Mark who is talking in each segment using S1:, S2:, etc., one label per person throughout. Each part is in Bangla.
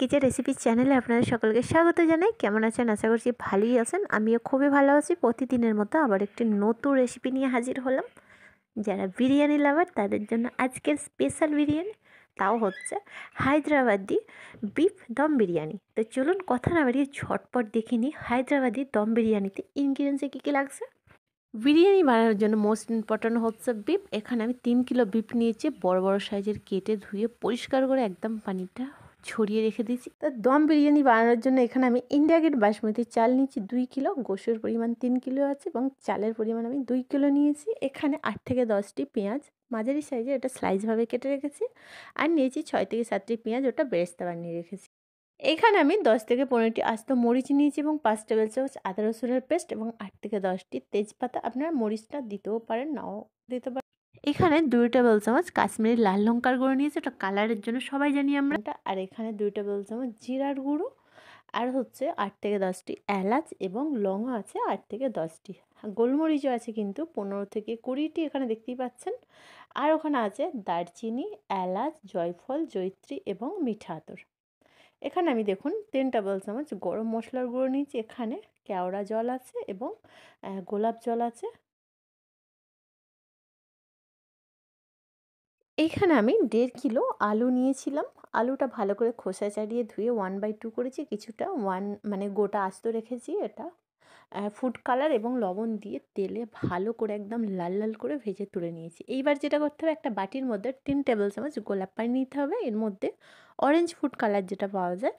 S1: কিচেন রেসিপি চ্যানেলে আপনাদের সকলকে স্বাগত জানাই। কেমন আছেন? আশা করছি ভালোই আছেন। আমিও খুবই ভালো আছি। প্রতিদিনের মতো আবার একটি নতুন রেসিপি নিয়ে হাজির হলাম। যারা বিরিয়ানি লাভার তাদের জন্য আজকের স্পেশাল বিরিয়ানি, তাও হচ্ছে হায়দ্রাবাদি বিফ দম বিরিয়ানি। তো চলুন কথা না বাড়িয়ে ঝটপট দেখে নিই হায়দ্রাবাদি দম বিরিয়ানিতে ইনগ্রিডিয়েন্টসে কী কী লাগছে। বিরিয়ানি বানানোর জন্য মোস্ট ইম্পর্ট্যান্ট হচ্ছে বিফ। এখানে আমি 3 কিলো বিফ নিয়েছি, বড় বড় সাইজের, কেটে ধুয়ে পরিষ্কার করে একদম পানিটা ছড়িয়ে রেখে দিয়েছি। তো দম বিরিয়ানি বানানোর জন্য এখানে আমি ইন্ডিয়া গেট বাসমতি চাল নিয়েছি 2 কিলো, গোশের পরিমাণ 3 কিলো আছে এবং চালের পরিমাণ আমি 2 কিলো নিয়েছি। এখানে 8 থেকে 10টি পেঁয়াজ মাঝারি সাইজে এটা স্লাইসভাবে কেটে রেখেছি, আর নিয়েছি 6 থেকে 7টি পেঁয়াজ, ওটা বেরেস্তা বানিয়ে রেখেছি। এখানে আমি 10 থেকে 15টি আস্ত মরিচ নিয়েছি এবং 5 টেবিল চামচ আদা রসুনের পেস্ট এবং 8 থেকে 10টি তেজপাতা। আপনারা মরিচটা দিতেও পারেন, নাও দিতে পারেন। এখানে 2 টেবিল চামচ কাশ্মীরি লাল লঙ্কার গুঁড়ো নিয়েছি, ওটা কালারের জন্য, সবাই জানি আমরা। আর এখানে 2 টেবিল চামচ জিরার গুঁড়ো, আর হচ্ছে 8 থেকে 10টি এলাচ এবং লংও আছে 8 থেকে 10টি। গোলমরিচও আছে কিন্তু 15 থেকে 20টি, এখানে দেখতেই পাচ্ছেন। আর ওখানে আছে দারচিনি, এলাচ, জয়ফল, জয়িত্রী এবং মিঠা আতর। এখানে আমি দেখুন 3 টেবিল চামচ গরম মশলার গুঁড়ো নিয়েছি। এখানে কেওড়া জল আছে এবং গোলাপ জল আছে। এইখানে আমি 1.5 কিলো আলু নিয়েছিলাম। আলুটা ভালো করে খোসা ছাড়িয়ে ধুয়ে 1/2 করেছি, কিছুটা মানে গোটা আস্ত রেখেছি। এটা ফুড কালার এবং লবণ দিয়ে তেলে ভালো করে একদম লাল লাল করে ভেজে তুলে নিয়েছি। এইবার যেটা করতে হবে, একটা বাটির মধ্যে 3 টেবিল চামচ গোলাপ পানি নিতে হবে। এর মধ্যে অরেঞ্জ ফুড কালার যেটা পাওয়া যায়,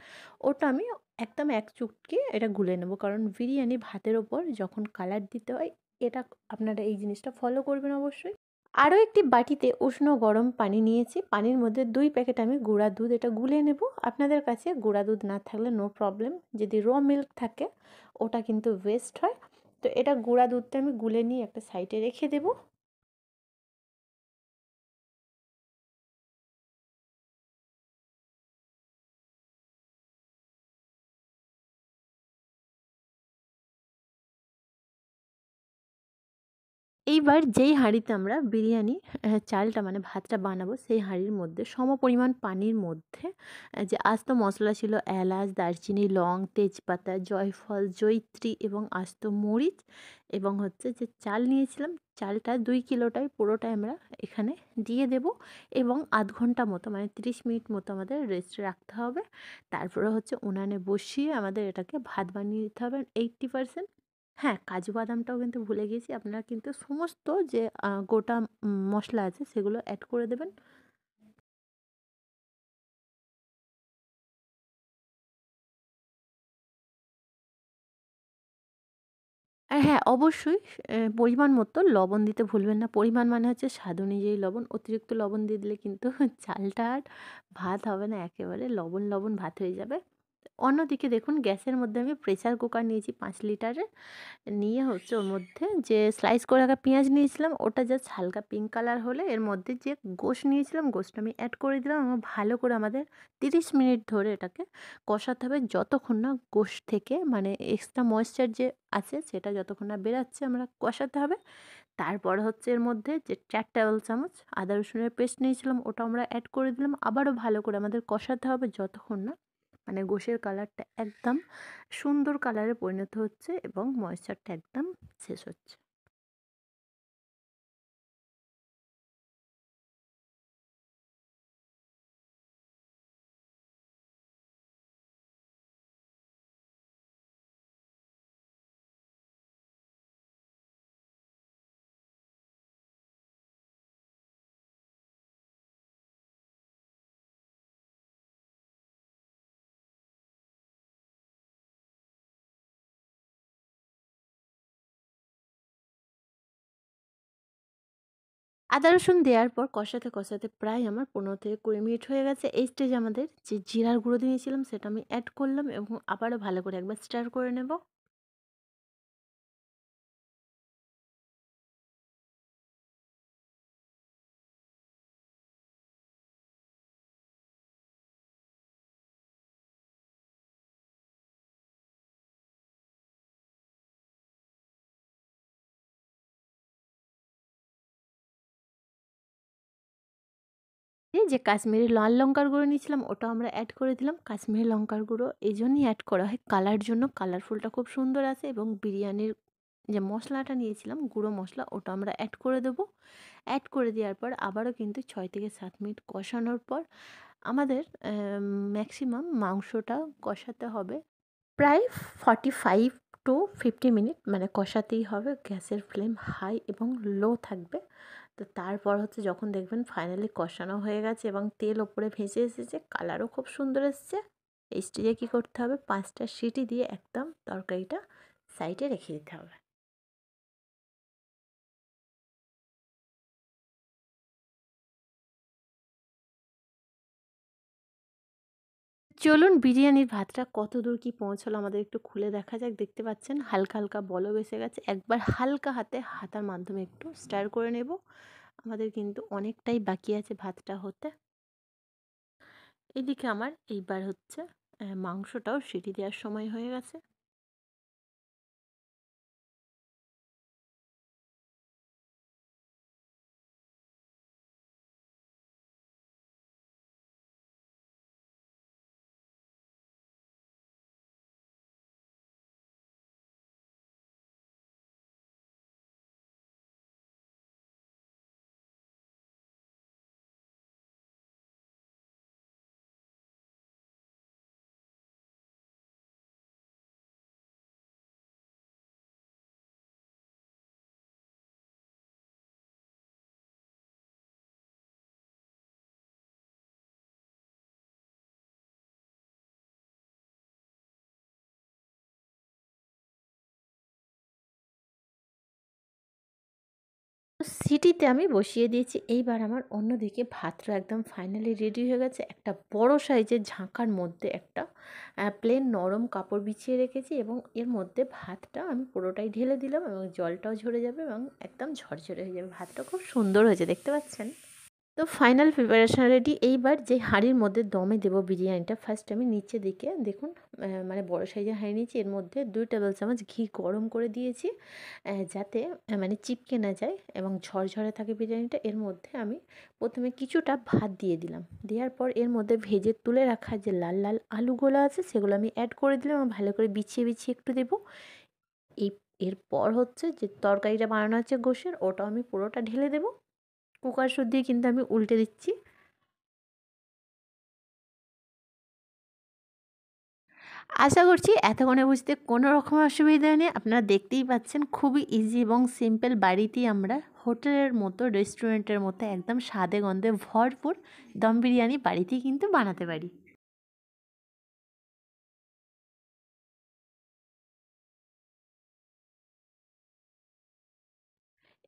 S1: ওটা আমি একদম 1 চুটকি এটা গুলে নেব, কারণ বিরিয়ানি ভাতের ওপর যখন কালার দিতে হয়, এটা আপনারা এই জিনিসটা ফলো করবেন অবশ্যই। আরও একটি বাটিতে উষ্ণ গরম পানি নিয়েছি, পানির মধ্যে 2 প্যাকেট আমি গুঁড়া দুধ এটা গুলে নেব। আপনাদের কাছে গুঁড়া দুধ না থাকলে নো প্রবলেম, যদি র মিল্ক থাকে ওটা কিন্তু ওয়েস্ট হয়। তো এটা গুঁড়া দুধটা আমি গুলে নিয়ে একটা সাইডে রেখে দেবো। এইবার যেই হাঁড়িতে আমরা বিরিয়ানি চালটা মানে ভাতটা বানাবো, সেই হাঁড়ির মধ্যে সমপরিমাণ পানির মধ্যে যে আস্ত মশলা ছিল, এলাচ, দারচিনি, লং, তেজপাতা, জয়ফল, জয়িত্রী এবং আস্ত মরিচ, এবং হচ্ছে যে চাল নিয়েছিলাম, চালটা 2 কিলোটাই পুরোটাই আমরা এখানে দিয়ে দেব এবং আধ ঘন্টা মতো মানে 30 মিনিট মতো আমাদের রেস্টে রাখতে হবে। তারপরে হচ্ছে উনানে বসিয়ে আমাদের এটাকে ভাত বানিয়ে নিতে হবে 80%। হ্যাঁ, কাজু বাদামটাও কিন্তু ভুলে গেছি। আপনারা কিন্তু সমস্ত যে গোটা মসলা আছে সেগুলো অ্যাড করে দেবেন। আর হ্যাঁ, অবশ্যই পরিমাণ মতো লবণ দিতে ভুলবেন না। পরিমাণ মানে হচ্ছে স্বাদ অনুযায়ী লবণ। অতিরিক্ত লবণ দিয়ে দিলে কিন্তু চালটা আর ভাত হবে না, একেবারে লবণ, লবণ ভাত হয়ে যাবে। অন্যদিকে দেখুন, গ্যাসের মধ্যে আমি প্রেসার কুকার নিয়েছি 5 লিটারের। নিয়ে হচ্ছে ওর মধ্যে যে স্লাইস করে রাখা পেঁয়াজ নিয়েছিলাম, ওটা জাস্ট হালকা পিঙ্ক কালার হলে এর মধ্যে যে গোশ নিয়েছিলাম, গোশটা আমি অ্যাড করে দিলাম এবং ভালো করে আমাদের 30 মিনিট ধরে এটাকে কষাতে হবে, যতক্ষণ না গোশ থেকে মানে এক্সট্রা ময়েশ্চার যে আছে সেটা যতক্ষণ না বেরাচ্ছে আমরা কষাতে হবে। তারপর হচ্ছে এর মধ্যে যে 4 টেবিল চামচ আদা রসুনের পেস্ট নিয়েছিলাম, ওটা আমরা অ্যাড করে দিলাম। আবারও ভালো করে আমাদের কষাতে হবে যতক্ষণ না মানে গোশের কালারটা একদম সুন্দর কালারে পরিণত হচ্ছে এবং ময়েশ্চারটা একদম শেষ হচ্ছে। আদা রসুন দেওয়ার পর কষাতে কষাতে প্রায় আমার 15 থেকে 20 মিনিট হয়ে গেছে। এই স্টেজে আমাদের যে জিরার গুঁড়ো দিয়েছিলাম সেটা আমি অ্যাড করলাম এবং আবারও ভালো করে একবার স্টার করে নেব। এই যে কাশ্মীরি লাল লঙ্কার গুঁড়ো নিয়েছিলাম ওটা আমরা অ্যাড করে দিলাম। কাশ্মীরি লঙ্কার গুঁড়ো এই জন্যই অ্যাড করা হয় কালার জন্য, কালারফুলটা খুব সুন্দর আসে। এবং বিরিয়ানির যে মশলাটা নিয়েছিলাম গুঁড়ো মশলা ওটা আমরা অ্যাড করে দেবো। অ্যাড করে দেওয়ার পর আবারও কিন্তু 6 থেকে 7 মিনিট কষানোর পর আমাদের ম্যাক্সিমাম মাংসটা কষাতে হবে প্রায় 45 to 50 মিনিট, মানে কষাতেই হবে। গ্যাসের ফ্লেম হাই এবং লো থাকবে। তো তারপর হচ্ছে যখন দেখবেন ফাইনালি কষানো হয়ে গেছে এবং তেল ওপরে ভেসে এসেছে, কালারও খুব সুন্দর এসছে, এই স্টেজে কী করতে হবে, 5টা সিটি দিয়ে একদম তরকারিটা সাইডে রেখে দিতে হবে। চলুন বিরিয়ানির ভাতটা কত দূর কি পৌঁছালো আমাদের একটু খুলে দেখা যাক। দেখতে পাচ্ছেন হালকা হালকা বলক এসে গেছে। একবার হালকা হাতার মাধ্যমে একটু স্টার করে নেব। আমাদের কিন্তু অনেকটাই বাকি আছে ভাতটা হতে। এদিকে আমার এইবার হচ্ছে মাংসটাও সিটি দেওয়ার সময় হয়ে গেছে। সিটিতে আমি বসিয়ে দিয়েছি। এইবার আমার অন্যদিকে ভাতটা একদম ফাইনালি রেডি হয়ে গেছে। একটা বড় সাইজের ঝাঁকার মধ্যে একটা প্লেন নরম কাপড় বিছিয়ে রেখেছি এবং এর মধ্যে ভাতটা আমি পুরোটাই ঢেলে দিলাম এবং জলটাও ঝরে যাবে এবং একদম ঝরঝরে হয়ে যাবে। ভাতটা খুব সুন্দর হয়েছে, দেখতে পাচ্ছেন। তো ফাইনাল প্রিপারেশন রেডি। এইবার যে হাঁড়ির মধ্যে দমে দেবো বিরিয়ানিটা, ফার্স্ট আমি নিচে দিকে দেখুন মানে বড় সাইজের হাঁড়ি নিয়েছি, এর মধ্যে 2 টেবিল চামচ ঘি গরম করে দিয়েছি যাতে মানে চিপকে না যায় এবং ঝরঝরে থাকে বিরিয়ানিটা। এর মধ্যে আমি প্রথমে কিছুটা ভাত দিয়ে দিলাম। দেওয়ার পর এর মধ্যে ভেজে তুলে রাখা যে লাল লাল আলুগুলো আছে সেগুলো আমি অ্যাড করে দিলাম এবং ভালো করে বিছিয়ে বিছিয়ে একটু দেবো। এই এরপর হচ্ছে যে তরকারিটা বানানো হচ্ছে গোশের, ওটাও আমি পুরোটা ঢেলে দেবো। কুকার সুদ্ধ দিয়ে কিন্তু আমি উল্টে দিচ্ছি। আশা করছি এতক্ষণে বুঝতে কোনো রকম অসুবিধা নেই। আপনারা দেখতেই পাচ্ছেন খুবই ইজি এবং সিম্পল, বাড়িতেই আমরা হোটেলের মতো রেস্টুরেন্টের মতো একদম স্বাদে গন্ধে ভরপুর দম বিরিয়ানি বাড়িতেই কিন্তু বানাতে পারি।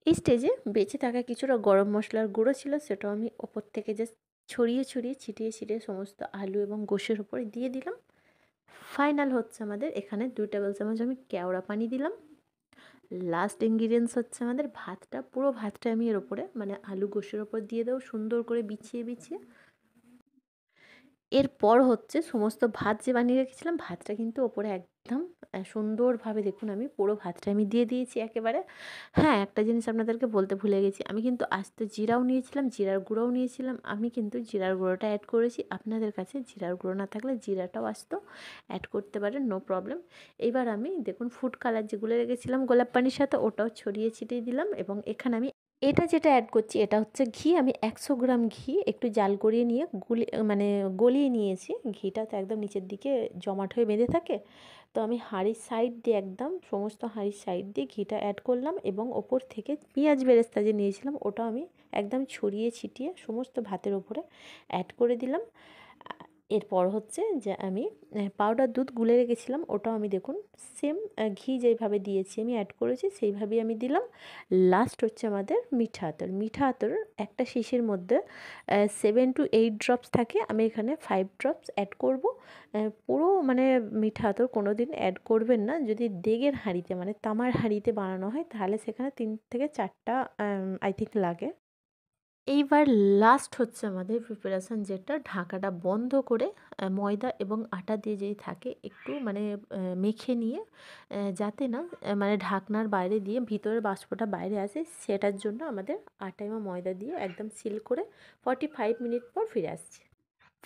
S1: এই স্টেজে বেঁচে থাকা কিছুটা গরম মশলার গুঁড়ো ছিল, সেটাও আমি ওপর থেকে জাস্ট ছড়িয়ে ছড়িয়ে ছিটিয়ে ছিটিয়ে সমস্ত আলু এবং গোশের উপরে দিয়ে দিলাম। ফাইনাল হচ্ছে আমাদের এখানে 2 টেবিল চামচ আমি কেওড়া পানি দিলাম। লাস্ট ইনগ্রিডিয়েন্টস হচ্ছে আমাদের ভাতটা। পুরো ভাতটা আমি এর ওপরে মানে আলু গোশের ওপর দিয়ে দেবো সুন্দর করে বিছিয়ে বিছিয়ে। এরপর হচ্ছে সমস্ত ভাত যে বানিয়ে রেখেছিলাম ভাতটা কিন্তু ওপরে একদম সুন্দরভাবে দেখুন আমি পুরো ভাতটা আমি দিয়ে দিয়েছি একেবারে। হ্যাঁ, একটা জিনিস আপনাদেরকে বলতে ভুলে গেছি, আমি কিন্তু আস্ত জিরাও নিয়েছিলাম, জিরার গুঁড়োও নিয়েছিলাম। আমি কিন্তু জিরার গুঁড়োটা অ্যাড করেছি। আপনাদের কাছে জিরার গুঁড়ো না থাকলে জিরাটাও আস্ত অ্যাড করতে পারেন, নো প্রবলেম। এইবার আমি দেখুন ফুড কালার যেগুলো রেখেছিলাম গোলাপ পানির সাথে ওটাও ছড়িয়ে ছিটিয়ে দিলাম এবং এখানে আমি এটা যেটা অ্যাড করছি এটা হচ্ছে ঘি। আমি 100 গ্রাম ঘি একটু জাল করিয়ে নিয়ে মানে গলিয়ে নিয়েছি। ঘিটা তো একদম নিচের দিকে জমাট হয়ে বেঁধে থাকে। তো আমি হাঁড়ির সাইড দিয়ে একদম সমস্ত হাঁড়ির সাইড দিয়ে ঘিটা অ্যাড করলাম এবং ওপর থেকে পেঁয়াজ বেরেস্তা যে নিয়েছিলাম ওটা আমি একদম ছড়িয়ে ছিটিয়ে সমস্ত ভাতের ওপরে অ্যাড করে দিলাম। এরপর হচ্ছে যে আমি পাউডার দুধ গুলে রেখেছিলাম ওটাও আমি দেখুন সেম ঘি যেইভাবে দিয়েছি আমি অ্যাড করেছি সেইভাবেই আমি দিলাম। লাস্ট হচ্ছে আমাদের মিঠা আতর। মিঠা আতর একটা শিশির মধ্যে 7 to 8 ড্রপস থাকে, আমি এখানে 5 ড্রপস অ্যাড করব। পুরো মানে মিঠা আতর কোনো দিন অ্যাড করবেন না যদি দেগের হাঁড়িতে মানে তামার হাঁড়িতে বানানো হয়, তাহলে সেখানে 3 থেকে 4টা আই থিঙ্ক লাগে। এইবার লাস্ট হচ্ছে আমাদের প্রিপারেশান, যেটা ঢাকাটা বন্ধ করে ময়দা এবং আটা দিয়ে যেই থাকে একটু মানে মেখে নিয়ে যাতে না মানে ঢাকনার বাইরে দিয়ে ভিতরের বাষ্পটা বাইরে আসে, সেটার জন্য আমাদের আটা এবং ময়দা দিয়ে একদম সিল করে 45 মিনিট পর ফিরে আসছি।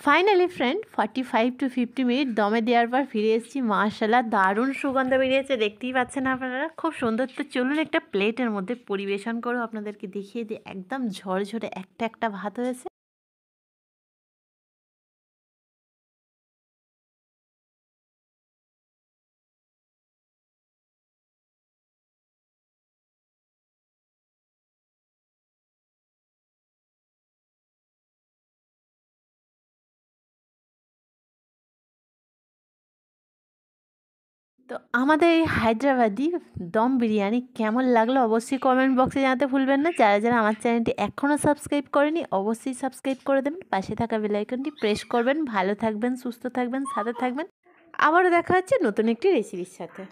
S1: ফাইনালি ফ্রেন্ড 45 to 50 মিনিট দমে দেওয়ার পর ফিরে এসেছি। মাশাআল্লাহ দারুণ সুগন্ধ বেরিয়েছে, দেখতেই পাচ্ছেন আপনারা, খুব সুন্দর। তো চলুন একটা প্লেটের মধ্যে পরিবেশন করে আপনাদেরকে দেখিয়ে দিই। একদম ঝরঝরে একটা একটা ভাত হয়েছে। তো আমাদের এই হায়দ্রাবাদি দম বিরিয়ানি কেমন লাগলো অবশ্যই কমেন্ট বক্সে জানাতে ভুলবেন না। যারা যারা আমার চ্যানেলটি এখনও সাবস্ক্রাইব করেনি অবশ্যই সাবস্ক্রাইব করে দেবেন, পাশে থাকা বেল আইকনটি প্রেস করবেন। ভালো থাকবেন, সুস্থ থাকবেন, সাথে থাকবেন। আবারও দেখা হচ্ছে নতুন একটি রেসিপির সাথে।